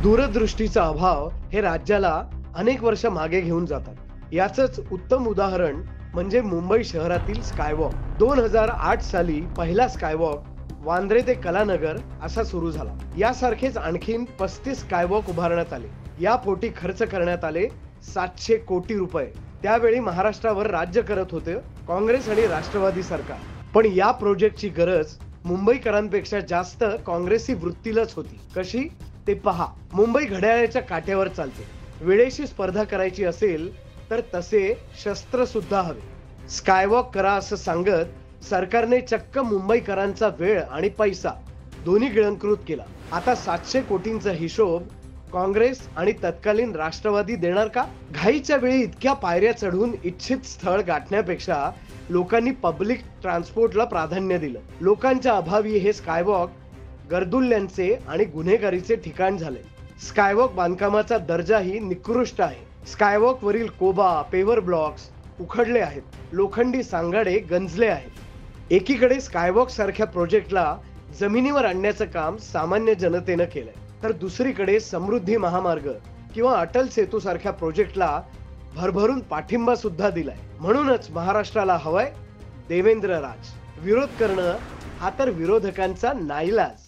दूरदृष्टीचा अभाव हे राज्याला अनेक वर्ष मागे घेऊन जातात। याचंच उत्तम उदाहरण म्हणजे मुंबई शहरातील स्कायवॉक। 2008 साली पहिला स्कायवॉक वांद्रे ते कलानगर असा सुरू झाला। यासारखेच आणखीन 35 स्कायवॉक उभारण्यात आले। या पोटी खर्च करण्यात आले 700 कोटी रुपये। त्यावेळी महाराष्ट्रावर राज्य करत होते काँग्रेस आणि राष्ट्रवादी सरकार। पण या प्रोजेक्टची गरज मुंबईकरांपेक्षा जास्त काँग्रेसी वृत्तीलाच होती। कशी ते पहा। मुंबई घड्याळाच्या काट्यावर चालते। वेळेशी स्पर्धा करायची असेल तर तसे शस्त्र सुद्धा हवे। स्कायवॉक करा असं सांगत सरकारने चक्क मुंबईकरांचा वेळ आणि पैसा दोन्ही गिळंकृत केला। आता 700 कोटींचा हिशोब काँग्रेस आणि तत्कालीन राष्ट्रवादी देणार का? घाईच्या वेळी इतक्या पायऱ्या चढून इच्छित स्थळ गाठण्यापेक्षा लोकांनी पब्लिक ट्रान्सपोर्टला प्राधान्य दिलं। लोकांच्या अभावी हे स्कायवॉक गर्दुल्ल्यांचे आणि गुन्हेगारीचे ठिकाण झाले। स्कायवॉक बांधकामाचा दर्जाही निकृष्ट आहे। स्कायवॉक वरील कोबा, पेवर ब्लॉक्स उखडले आहेत। लोखंडी सांगाडे गंजले आहेत। एकीकडे स्कायवॉक सारख्या प्रोजेक्टला जमिनीवर आणण्याचं काम सामान्य जनतेनं केलंय, तर दुसरीकडे समृद्धी महामार्ग किंवा अटल सेतू सारख्या प्रोजेक्टला भरभरून पाठिंबा सुद्धा दिलाय। म्हणूनच महाराष्ट्राला हवंय देवेंद्र राज। विरोध करणं हा तर विरोधकांचा नाईलाज।